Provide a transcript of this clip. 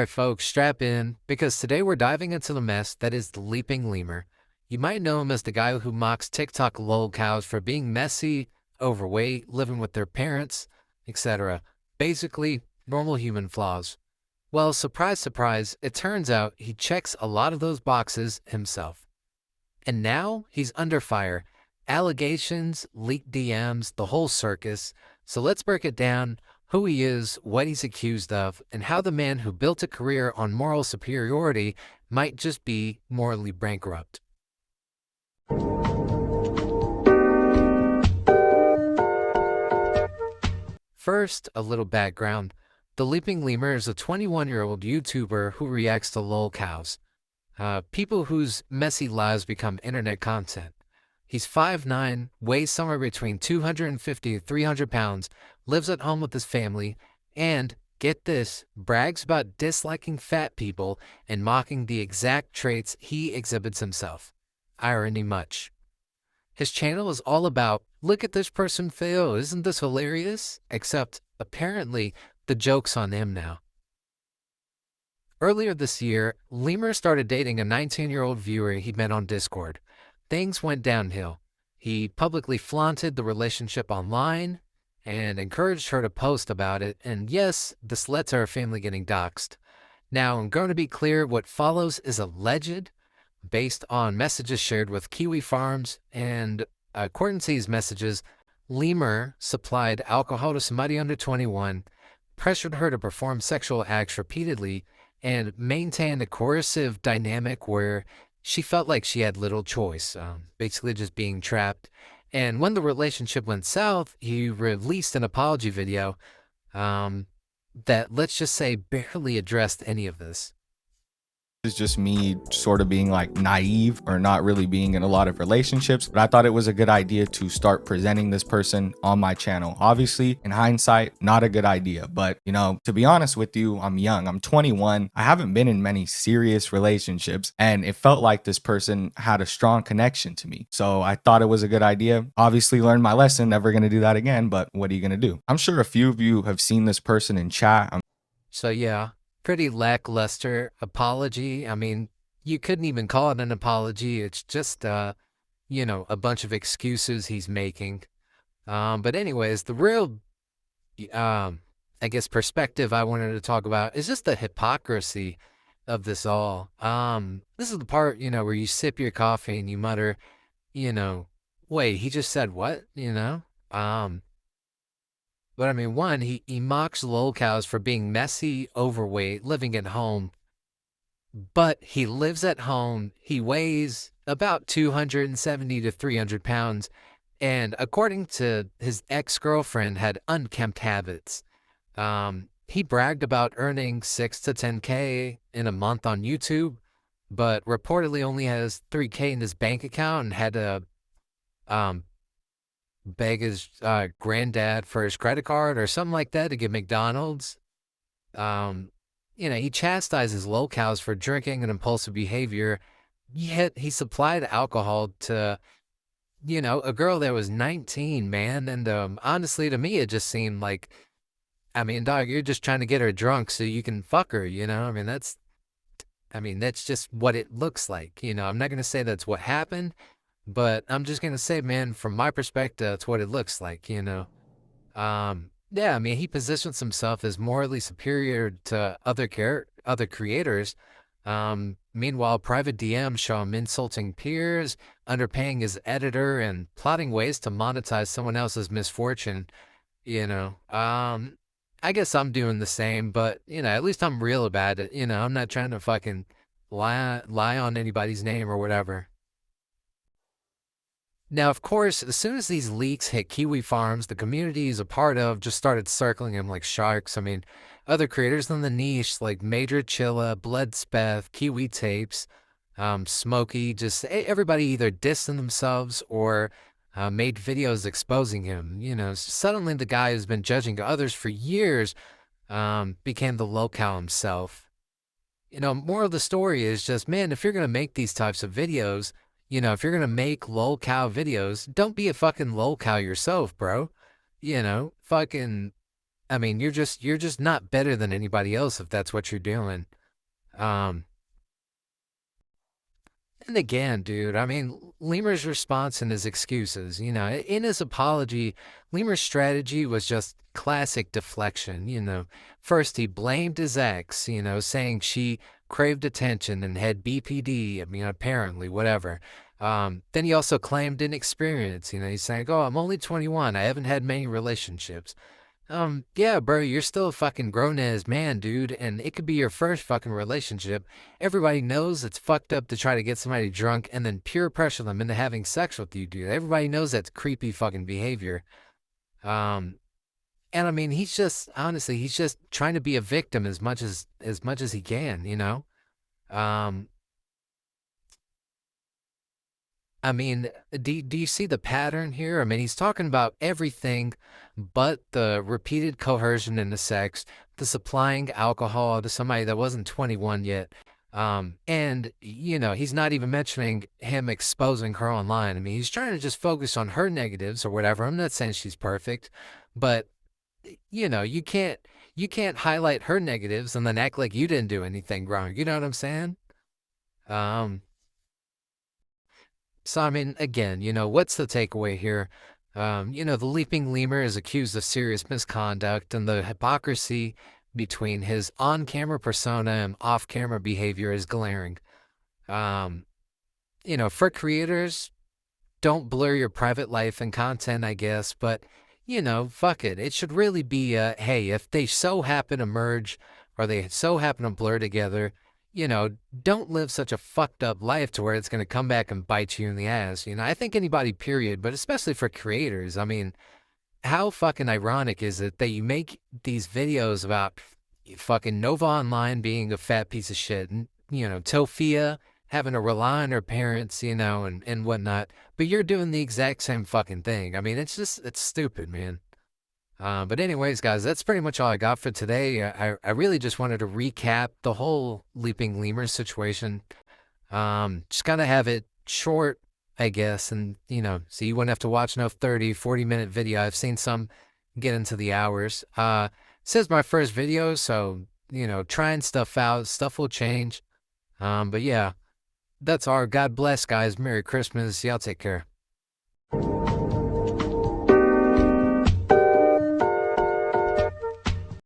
Alright, folks, strap in, because today we're diving into the mess that is the Leaping Lemur. You might know him as the guy who mocks TikTok lolcows for being messy, overweight, living with their parents, etc. Basically, normal human flaws. Well, surprise, surprise, it turns out he checks a lot of those boxes himself. And now he's under fire. Allegations, leaked DMs, the whole circus. So let's break it down, who he is, what he's accused of, and how the man who built a career on moral superiority might just be morally bankrupt. First, a little background. The Leaping Lemur is a 21-year-old YouTuber who reacts to lolcows, people whose messy lives become internet content. He's 5'9", weighs somewhere between 250 to 300 pounds, lives at home with his family, and, get this, brags about disliking fat people and mocking the exact traits he exhibits himself. Irony much. His channel is all about, look at this person fail, isn't this hilarious? Except, apparently, the joke's on him now. Earlier this year, Lemur started dating a 19-year-old viewer he met on Discord. Things went downhill. He publicly flaunted the relationship online and encouraged her to post about it, and yes, this led to her family getting doxxed. Now, I'm going to be clear, what follows is alleged, based on messages shared with Kiwi Farms, and according to these messages, Lemur supplied alcohol to somebody under 21, pressured her to perform sexual acts repeatedly, and maintained a coercive dynamic where she felt like she had little choice, basically just being trapped. And when the relationship went south, he released an apology video that, let's just say, barely addressed any of this. It's just me sort of being like naive or not really being in a lot of relationships, but I thought it was a good idea to start presenting this person on my channel. Obviously, in hindsight, not a good idea, but you know, to be honest with you, I'm young, I'm 21, I haven't been in many serious relationships, and it felt like this person had a strong connection to me. So I thought it was a good idea. Obviously learned my lesson, never gonna do that again, but what are you gonna do? I'm sure a few of you have seen this person in chat. So yeah, pretty lackluster apology. I mean, you couldn't even call it an apology. It's just, you know, a bunch of excuses he's making. But anyways, the real, I guess, perspective I wanted to talk about is just the hypocrisy of this all. This is the part, you know, where you sip your coffee and you mutter, you know, wait, he just said what, you know? But I mean, one, he mocks lolcows for being messy, overweight, living at home. But he lives at home. He weighs about 270 to 300 pounds. And according to his ex-girlfriend, had unkempt habits. He bragged about earning 6 to 10K in a month on YouTube, but reportedly only has 3K in his bank account and had to beg his granddad for his credit card or something like that to get McDonald's. You know, he chastises lolcows for drinking and impulsive behavior, yet he supplied alcohol to, you know, a girl that was 19, man. And honestly, to me, it just seemed like, I mean, dog, you're just trying to get her drunk so you can fuck her, you know? I mean, that's just what it looks like, you know? I'm not going to say that's what happened, but I'm just going to say, man, from my perspective, that's what it looks like, you know? Yeah, I mean, he positions himself as morally superior to other creators. Meanwhile, private DMs show him insulting peers, underpaying his editor, and plotting ways to monetize someone else's misfortune, you know? I guess I'm doing the same, but, you know, at least I'm real about it, you know? I'm not trying to fucking lie on anybody's name or whatever. Now, of course, as soon as these leaks hit Kiwi Farms, the community he's a part of just started circling him like sharks. I mean, other creators in the niche like Major Chilla, Bloodspeth, Kiwi Tapes, Smokey, just everybody either dissing themselves or made videos exposing him. You know, suddenly the guy who's been judging others for years became the lolcow himself. You know, moral of the story is just, man, if you're going to make these types of videos, you know, if you're going to make lolcow videos, don't be a fucking lolcow yourself, bro. You know, fucking I mean, you're just not better than anybody else if that's what you're doing. Um, and again, dude, I mean, Lemur's response and his excuses, in his apology, Lemur's strategy was just classic deflection. First he blamed his ex, saying she craved attention and had BPD. I mean, apparently, whatever. Then he also claimed inexperience. He's saying, "Oh, I'm only 21. I haven't had many relationships." Yeah, bro, you're still a fucking grown-ass man, dude, and it could be your first fucking relationship. Everybody knows it's fucked up to try to get somebody drunk and then peer pressure them into having sex with you, dude. Everybody knows that's creepy fucking behavior. Um, and I mean, honestly, he's just trying to be a victim as much as he can. Um, I mean, do you see the pattern here? I mean, he's talking about everything but the repeated coercion into sex, the supplying alcohol to somebody that wasn't 21 yet. And, he's not even mentioning him exposing her online. I mean, he's trying to just focus on her negatives or whatever. I'm not saying she's perfect, but, you can't highlight her negatives and then act like you didn't do anything wrong. You know what I'm saying? Um, So, I mean, again, what's the takeaway here? The Leaping Lemur is accused of serious misconduct, and the hypocrisy between his on camera persona and off camera behavior is glaring. Um, for creators, don't blur your private life and content, I guess, but fuck it. It should really be hey, if they so happen to merge or they so happen to blur together, you know, don't live such a fucked up life to where it's going to come back and bite you in the ass. I think anybody, period, but especially for creators. I mean, how fucking ironic is it that you make these videos about fucking Nova Online being a fat piece of shit and, Tofia having to rely on her parents, and whatnot, but you're doing the exact same fucking thing. I mean, it's stupid, man. But anyways, guys, that's pretty much all I got for today. I really just wanted to recap the whole Leaping Lemur situation. Just kind of have it short, I guess, and, so you wouldn't have to watch no 30, 40-minute video. I've seen some get into the hours. This is my first video, so, trying stuff out. Stuff will change. But yeah, that's our God bless, guys. Merry Christmas. Y'all take care.